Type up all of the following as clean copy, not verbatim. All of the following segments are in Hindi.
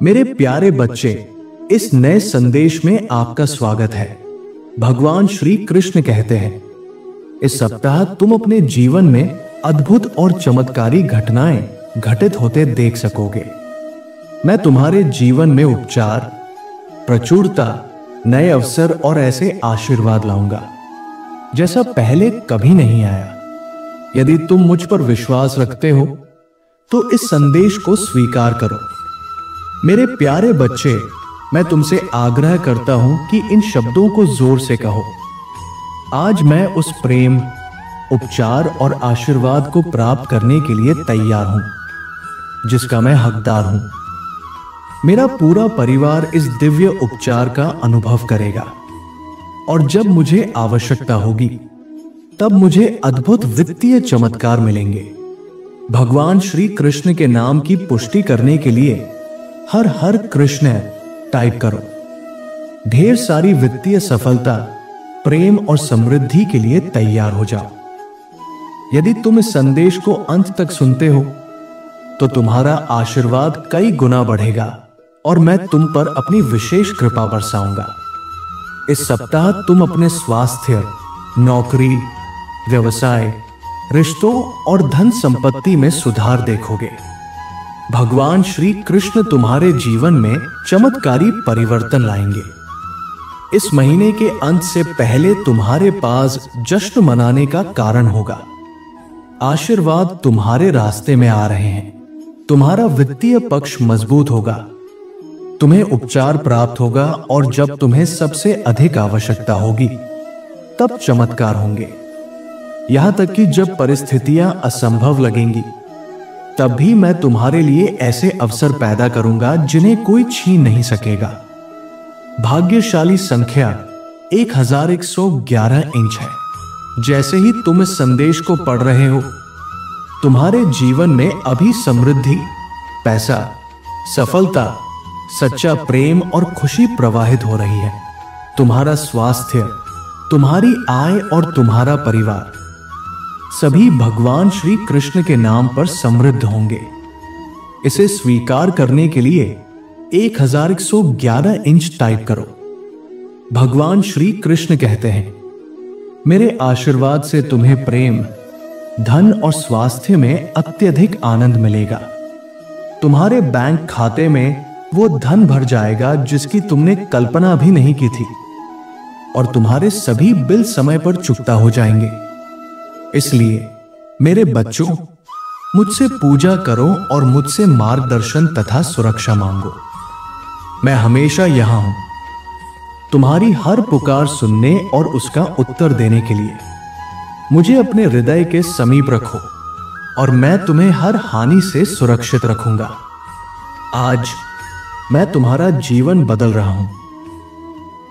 मेरे प्यारे बच्चे, इस नए संदेश में आपका स्वागत है। भगवान श्री कृष्ण कहते हैं, इस सप्ताह तुम अपने जीवन में अद्भुत और चमत्कारी घटनाएं घटित होते देख सकोगे। मैं तुम्हारे जीवन में उपचार, प्रचुरता, नए अवसर और ऐसे आशीर्वाद लाऊंगा जैसा पहले कभी नहीं आया। यदि तुम मुझ पर विश्वास रखते हो तो इस संदेश को स्वीकार करो। मेरे प्यारे बच्चे, मैं तुमसे आग्रह करता हूं कि इन शब्दों को जोर से कहो। आज मैं उस प्रेम, उपचार और आशीर्वाद को प्राप्त करने के लिए तैयार हूं जिसका मैं हकदार हूं। मेरा पूरा परिवार इस दिव्य उपचार का अनुभव करेगा और जब मुझे आवश्यकता होगी तब मुझे अद्भुत वित्तीय चमत्कार मिलेंगे। भगवान श्री कृष्ण के नाम की पुष्टि करने के लिए हर हर कृष्ण टाइप करो। ढेर सारी वित्तीय सफलता, प्रेम और समृद्धि के लिए तैयार हो जाओ। यदि तुम इस संदेश को अंत तक सुनते हो तो तुम्हारा आशीर्वाद कई गुना बढ़ेगा और मैं तुम पर अपनी विशेष कृपा बरसाऊंगा। इस सप्ताह तुम अपने स्वास्थ्य, नौकरी, व्यवसाय, रिश्तों और धन संपत्ति में सुधार देखोगे। भगवान श्री कृष्ण तुम्हारे जीवन में चमत्कारी परिवर्तन लाएंगे। इस महीने के अंत से पहले तुम्हारे पास जश्न मनाने का कारण होगा। आशीर्वाद तुम्हारे रास्ते में आ रहे हैं। तुम्हारा वित्तीय पक्ष मजबूत होगा। तुम्हें उपचार प्राप्त होगा और जब तुम्हें सबसे अधिक आवश्यकता होगी तब चमत्कार होंगे। यहां तक कि जब परिस्थितियां असंभव लगेंगी तब भी मैं तुम्हारे लिए ऐसे अवसर पैदा करूंगा जिन्हें कोई छीन नहीं सकेगा। भाग्यशाली संख्या 1111 इंच है। जैसे ही तुम इस संदेश को पढ़ रहे हो, तुम्हारे जीवन में अभी समृद्धि, पैसा, सफलता, सच्चा प्रेम और खुशी प्रवाहित हो रही है। तुम्हारा स्वास्थ्य, तुम्हारी आय और तुम्हारा परिवार सभी भगवान श्री कृष्ण के नाम पर समृद्ध होंगे। इसे स्वीकार करने के लिए 1111 इंच टाइप करो। भगवान श्री कृष्ण कहते हैं, मेरे आशीर्वाद से तुम्हें प्रेम, धन और स्वास्थ्य में अत्यधिक आनंद मिलेगा। तुम्हारे बैंक खाते में वो धन भर जाएगा जिसकी तुमने कल्पना भी नहीं की थी और तुम्हारे सभी बिल समय पर चुकता हो जाएंगे। इसलिए मेरे बच्चों, मुझसे पूजा करो और मुझसे मार्गदर्शन तथा सुरक्षा मांगो। मैं हमेशा यहां हूं, तुम्हारी हर पुकार सुनने और उसका उत्तर देने के लिए। मुझे अपने हृदय के समीप रखो और मैं तुम्हें हर हानि से सुरक्षित रखूंगा। आज मैं तुम्हारा जीवन बदल रहा हूं।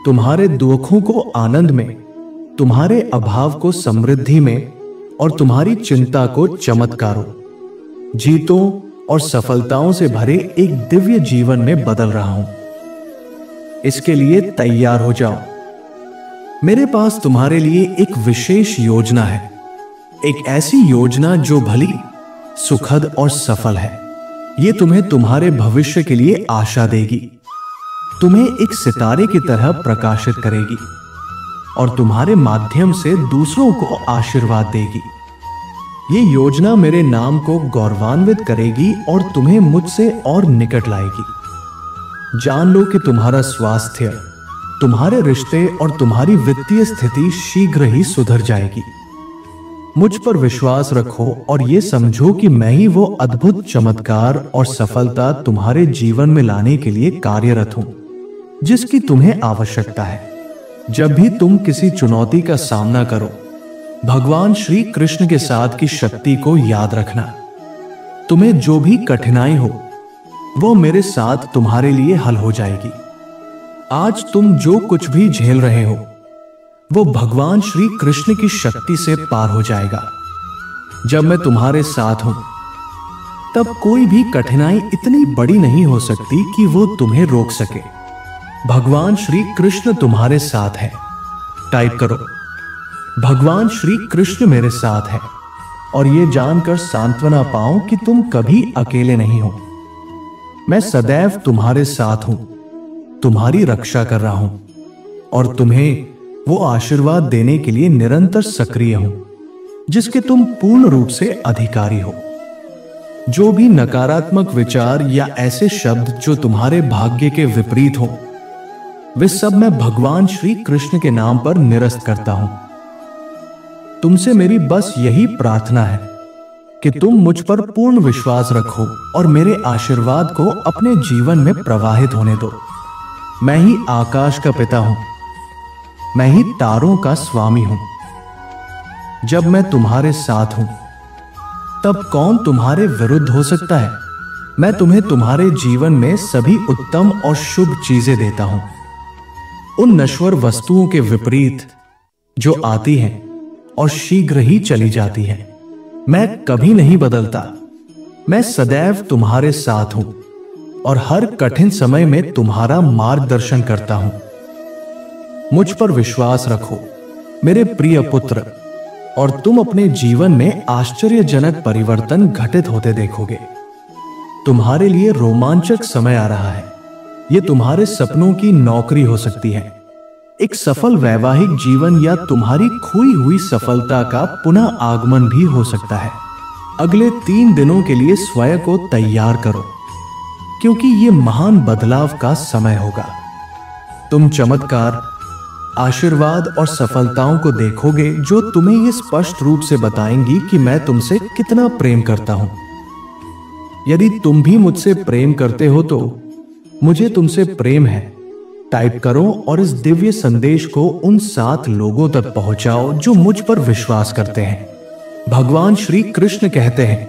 तुम्हारे दुखों को आनंद में, तुम्हारे अभाव को समृद्धि में और तुम्हारी चिंता को चमत्कारों, जीतों और सफलताओं से भरे एक दिव्य जीवन में बदल रहा हूं। इसके लिए तैयार हो जाओ। मेरे पास तुम्हारे लिए एक विशेष योजना है। एक ऐसी योजना जो भली, सुखद और सफल है। यह तुम्हें तुम्हारे भविष्य के लिए आशा देगी, तुम्हें एक सितारे की तरह प्रकाशित करेगी और तुम्हारे माध्यम से दूसरों को आशीर्वाद देगी। ये योजना मेरे नाम को गौरवान्वित करेगी और तुम्हें मुझसे और निकट लाएगी। जान लो कि तुम्हारा स्वास्थ्य, तुम्हारे रिश्ते और तुम्हारी वित्तीय स्थिति शीघ्र ही सुधर जाएगी। मुझ पर विश्वास रखो और ये समझो कि मैं ही वो अद्भुत चमत्कार और सफलता तुम्हारे जीवन में लाने के लिए कार्यरत हूं जिसकी तुम्हें आवश्यकता है। जब भी तुम किसी चुनौती का सामना करो, भगवान श्री कृष्ण के साथ की शक्ति को याद रखना। तुम्हें जो भी कठिनाई हो वो मेरे साथ तुम्हारे लिए हल हो जाएगी। आज तुम जो कुछ भी झेल रहे हो वो भगवान श्री कृष्ण की शक्ति से पार हो जाएगा। जब मैं तुम्हारे साथ हूं तब कोई भी कठिनाई इतनी बड़ी नहीं हो सकती कि वो तुम्हें रोक सके। भगवान श्री कृष्ण तुम्हारे साथ है। टाइप करो, भगवान श्री कृष्ण मेरे साथ है, और ये जानकर सांत्वना पाओ कि तुम कभी अकेले नहीं हो। मैं सदैव तुम्हारे साथ हूं, तुम्हारी रक्षा कर रहा हूं और तुम्हें वो आशीर्वाद देने के लिए निरंतर सक्रिय हूं जिसके तुम पूर्ण रूप से अधिकारी हो। जो भी नकारात्मक विचार या ऐसे शब्द जो तुम्हारे भाग्य के विपरीत हो, वे सब मैं भगवान श्री कृष्ण के नाम पर निरस्त करता हूं। तुमसे मेरी बस यही प्रार्थना है कि तुम मुझ पर पूर्ण विश्वास रखो और मेरे आशीर्वाद को अपने जीवन में प्रवाहित होने दो। मैं ही आकाश का पिता हूं, मैं ही तारों का स्वामी हूं। जब मैं तुम्हारे साथ हूं, तब कौन तुम्हारे विरुद्ध हो सकता है? मैं तुम्हें तुम्हारे जीवन में सभी उत्तम और शुभ चीजें देता हूं, उन नश्वर वस्तुओं के विपरीत जो आती हैं और शीघ्र ही चली जाती हैं। मैं कभी नहीं बदलता, मैं सदैव तुम्हारे साथ हूं और हर कठिन समय में तुम्हारा मार्गदर्शन करता हूं। मुझ पर विश्वास रखो मेरे प्रिय पुत्र, और तुम अपने जीवन में आश्चर्यजनक परिवर्तन घटित होते देखोगे। तुम्हारे लिए रोमांचक समय आ रहा है। यह तुम्हारे सपनों की नौकरी हो सकती है, एक सफल वैवाहिक जीवन या तुम्हारी खोई हुई सफलता का पुनः आगमन भी हो सकता है। अगले 3 दिनों के लिए स्वयं को तैयार करो, क्योंकि यह महान बदलाव का समय होगा। तुम चमत्कार, आशीर्वाद और सफलताओं को देखोगे जो तुम्हें यह स्पष्ट रूप से बताएंगी कि मैं तुमसे कितना प्रेम करता हूं। यदि तुम भी मुझसे प्रेम करते हो तो मुझे तुमसे प्रेम है टाइप करो और इस दिव्य संदेश को उन 7 लोगों तक पहुंचाओ जो मुझ पर विश्वास करते हैं। भगवान श्री कृष्ण कहते हैं,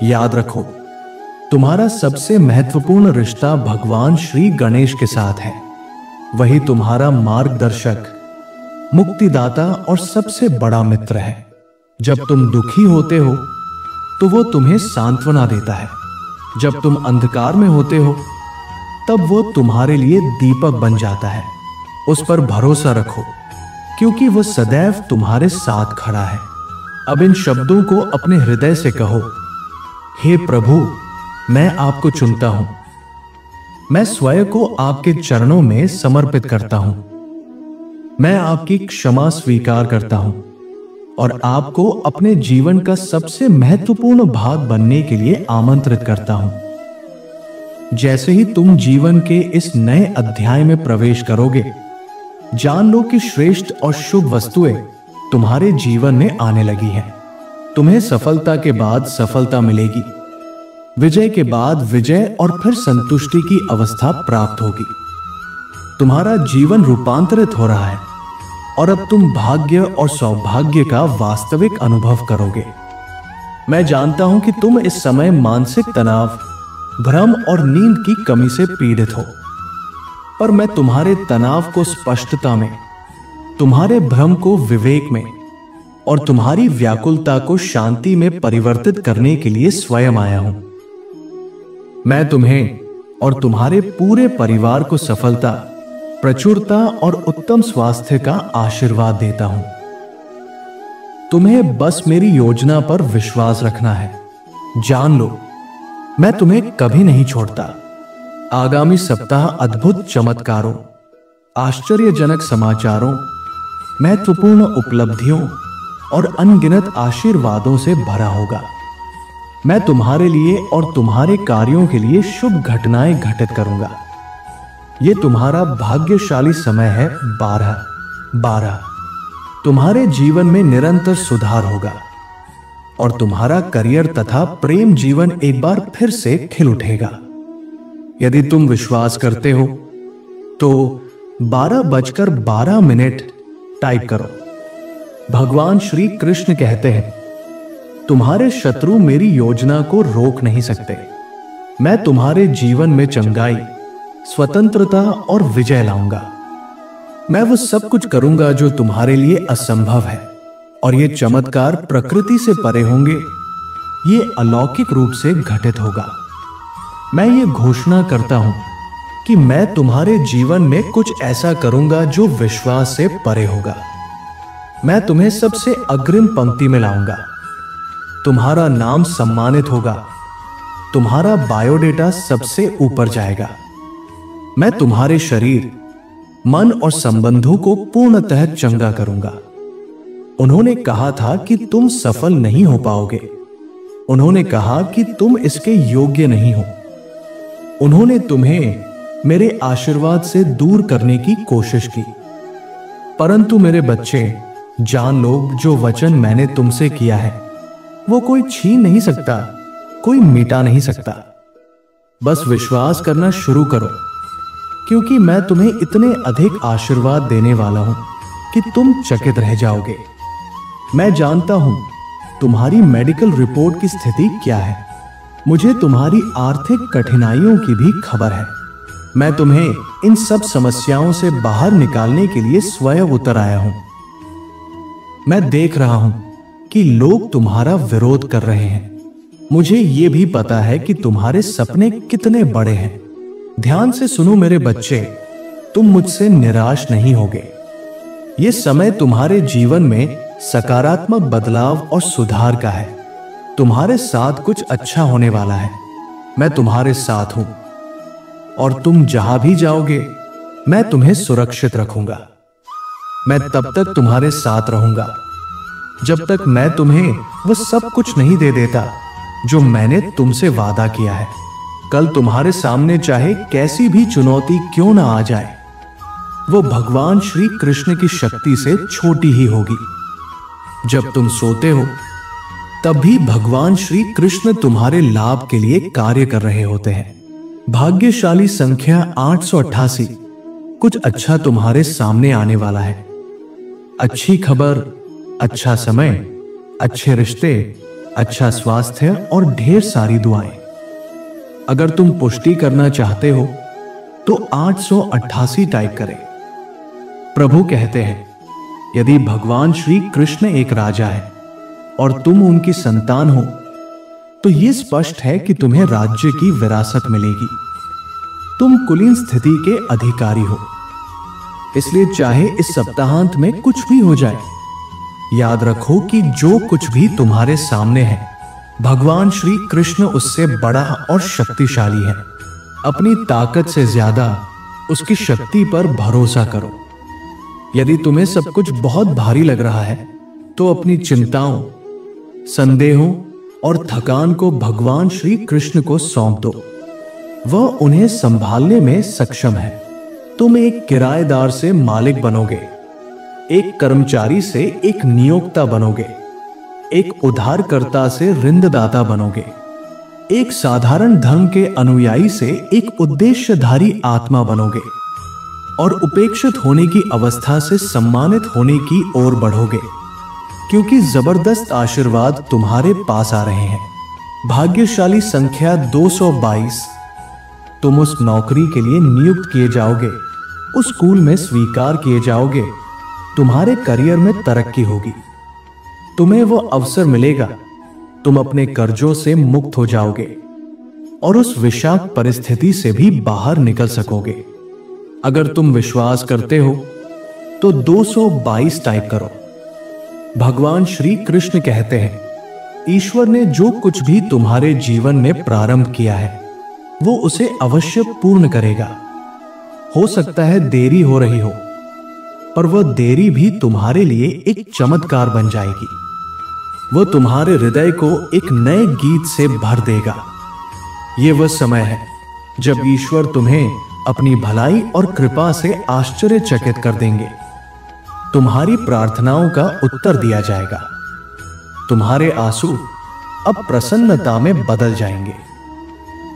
याद रखो तुम्हारा सबसे महत्वपूर्ण रिश्ता भगवान श्री गणेश के साथ है। वही तुम्हारा मार्गदर्शक, मुक्तिदाता और सबसे बड़ा मित्र है। जब तुम दुखी होते हो तो वो तुम्हें सांत्वना देता है। जब तुम अंधकार में होते हो तब वो तुम्हारे लिए दीपक बन जाता है। उस पर भरोसा रखो, क्योंकि वो सदैव तुम्हारे साथ खड़ा है। अब इन शब्दों को अपने हृदय से कहो, हे प्रभु, मैं आपको चुनता हूं। मैं स्वयं को आपके चरणों में समर्पित करता हूं। मैं आपकी क्षमा स्वीकार करता हूं और आपको अपने जीवन का सबसे महत्वपूर्ण भाग बनने के लिए आमंत्रित करता हूं। जैसे ही तुम जीवन के इस नए अध्याय में प्रवेश करोगे, जान लो कि श्रेष्ठ और शुभ वस्तुएं तुम्हारे जीवन में आने लगी हैं। तुम्हें सफलता के बाद सफलता मिलेगी, विजय के बाद विजय और फिर संतुष्टि की अवस्था प्राप्त होगी। तुम्हारा जीवन रूपांतरित हो रहा है और अब तुम भाग्य और सौभाग्य का वास्तविक अनुभव करोगे। मैं जानता हूं कि तुम इस समय मानसिक तनाव, भ्रम और नींद की कमी से पीड़ित हो, पर मैं तुम्हारे तनाव को स्पष्टता में, तुम्हारे भ्रम को विवेक में और तुम्हारी व्याकुलता को शांति में परिवर्तित करने के लिए स्वयं आया हूं। मैं तुम्हें और तुम्हारे पूरे परिवार को सफलता, प्रचुरता और उत्तम स्वास्थ्य का आशीर्वाद देता हूं। तुम्हें बस मेरी योजना पर विश्वास रखना है। जान लो, मैं तुम्हें कभी नहीं छोड़ता। आगामी सप्ताह अद्भुत चमत्कारों, आश्चर्यजनक समाचारों, महत्वपूर्ण उपलब्धियों और अनगिनत आशीर्वादों से भरा होगा। मैं तुम्हारे लिए और तुम्हारे कार्यों के लिए शुभ घटनाएं घटित करूंगा। यह तुम्हारा भाग्यशाली समय है। 12 तुम्हारे जीवन में निरंतर सुधार होगा और तुम्हारा करियर तथा प्रेम जीवन एक बार फिर से खिल उठेगा। यदि तुम विश्वास करते हो तो 12:12 टाइप करो। भगवान श्री कृष्ण कहते हैं, तुम्हारे शत्रु मेरी योजना को रोक नहीं सकते। मैं तुम्हारे जीवन में चंगाई, स्वतंत्रता और विजय लाऊंगा। मैं वो सब कुछ करूंगा जो तुम्हारे लिए असंभव है, और ये चमत्कार प्रकृति से परे होंगे। ये अलौकिक रूप से घटित होगा। मैं ये घोषणा करता हूं कि मैं तुम्हारे जीवन में कुछ ऐसा करूंगा जो विश्वास से परे होगा। मैं तुम्हें सबसे अग्रिम पंक्ति में लाऊंगा। तुम्हारा नाम सम्मानित होगा, तुम्हारा बायोडेटा सबसे ऊपर जाएगा। मैं तुम्हारे शरीर, मन और संबंधों को पूर्णतः चंगा करूंगा। उन्होंने कहा था कि तुम सफल नहीं हो पाओगे। उन्होंने कहा कि तुम इसके योग्य नहीं हो। उन्होंने तुम्हें मेरे आशीर्वाद से दूर करने की कोशिश की। परंतु मेरे बच्चे, जान लो, जो वचन मैंने तुमसे किया है वो कोई छीन नहीं सकता, कोई मिटा नहीं सकता। बस विश्वास करना शुरू करो, क्योंकि मैं तुम्हें इतने अधिक आशीर्वाद देने वाला हूं कि तुम चकित रह जाओगे। मैं जानता हूं तुम्हारी मेडिकल रिपोर्ट की स्थिति क्या है। मुझे तुम्हारी आर्थिक कठिनाइयों की भी खबर है। मैं तुम्हें इन सब समस्याओं से बाहर निकालने के लिए स्वयं उतर आया हूं। मैं देख रहा हूं कि लोग तुम्हारा विरोध कर रहे हैं। मुझे यह भी पता है कि तुम्हारे सपने कितने बड़े हैं। ध्यान से सुनो मेरे बच्चे, तुम मुझसे निराश नहीं होगे। यह समय तुम्हारे जीवन में सकारात्मक बदलाव और सुधार का है। तुम्हारे साथ कुछ अच्छा होने वाला है। मैं तुम्हारे साथ हूं और तुम जहां भी जाओगे मैं तुम्हें सुरक्षित रखूंगा। मैं तब तक तुम्हारे साथ रहूंगा जब तक मैं तुम्हें वो सब कुछ नहीं दे देता जो मैंने तुमसे वादा किया है। कल तुम्हारे सामने चाहे कैसी भी चुनौती क्यों ना आ जाए, वो भगवान श्री कृष्ण की शक्ति से छोटी ही होगी। जब तुम सोते हो तब भी भगवान श्री कृष्ण तुम्हारे लाभ के लिए कार्य कर रहे होते हैं। भाग्यशाली संख्या 888। कुछ अच्छा तुम्हारे सामने आने वाला है। अच्छी खबर, अच्छा समय, अच्छे रिश्ते, अच्छा स्वास्थ्य और ढेर सारी दुआएं। अगर तुम पुष्टि करना चाहते हो तो 888 टाइप करें। प्रभु कहते हैं, यदि भगवान श्री कृष्ण एक राजा है और तुम उनकी संतान हो तो यह स्पष्ट है कि तुम्हें राज्य की विरासत मिलेगी। तुम कुलीन स्थिति के अधिकारी हो, इसलिए चाहे इस सप्ताहांत में कुछ भी हो जाए, याद रखो कि जो कुछ भी तुम्हारे सामने है भगवान श्री कृष्ण उससे बड़ा और शक्तिशाली है। अपनी ताकत से ज्यादा उसकी शक्ति पर भरोसा करो। यदि तुम्हें सब कुछ बहुत भारी लग रहा है तो अपनी चिंताओं, संदेहों और थकान को भगवान श्री कृष्ण को सौंप दो। वह उन्हें संभालने में सक्षम है। तुम एक किराएदार से मालिक बनोगे, एक कर्मचारी से एक नियोक्ता बनोगे, एक उधारकर्ता से ऋणदाता बनोगे, एक साधारण धर्म के अनुयायी से एक उद्देश्यधारी आत्मा बनोगे और उपेक्षित होने की अवस्था से सम्मानित होने की ओर बढ़ोगे, क्योंकि जबरदस्त आशीर्वाद तुम्हारे पास आ रहे हैं। भाग्यशाली संख्या 222। तुम उस नौकरी के लिए नियुक्त किए जाओगे, उस स्कूल में स्वीकार किए जाओगे, तुम्हारे करियर में तरक्की होगी, तुम्हें वो अवसर मिलेगा, तुम अपने कर्जों से मुक्त हो जाओगे और उस विषाक्त परिस्थिति से भी बाहर निकल सकोगे। अगर तुम विश्वास करते हो तो 222 टाइप करो। भगवान श्री कृष्ण कहते हैं, ईश्वर ने जो कुछ भी तुम्हारे जीवन में प्रारंभ किया है वो उसे अवश्य पूर्ण करेगा। हो सकता है देरी हो रही हो, पर वह देरी भी तुम्हारे लिए एक चमत्कार बन जाएगी। वह तुम्हारे हृदय को एक नए गीत से भर देगा। यह वह समय है जब ईश्वर तुम्हें अपनी भलाई और कृपा से आश्चर्यचकित कर देंगे। तुम्हारी प्रार्थनाओं का उत्तर दिया जाएगा। तुम्हारे आंसू अब प्रसन्नता में बदल जाएंगे।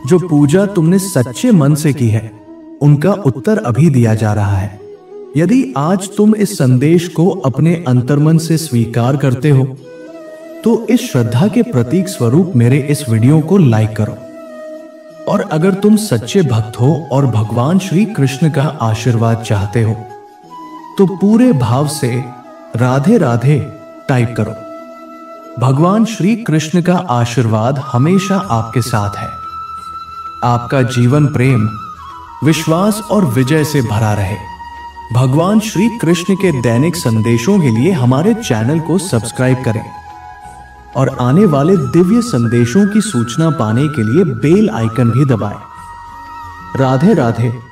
जो पूजा तुमने सच्चे मन से की है उनका उत्तर अभी दिया जा रहा है। यदि आज तुम इस संदेश को अपने अंतर्मन से स्वीकार करते हो तो इस श्रद्धा के प्रतीक स्वरूप मेरे इस वीडियो को लाइक करो। और अगर तुम सच्चे भक्त हो और भगवान श्री कृष्ण का आशीर्वाद चाहते हो तो पूरे भाव से राधे राधे टाइप करो। भगवान श्री कृष्ण का आशीर्वाद हमेशा आपके साथ है। आपका जीवन प्रेम, विश्वास और विजय से भरा रहे। भगवान श्री कृष्ण के दैनिक संदेशों के लिए हमारे चैनल को सब्सक्राइब करें और आने वाले दिव्य संदेशों की सूचना पाने के लिए बेल आइकन भी दबाएं। राधे राधे।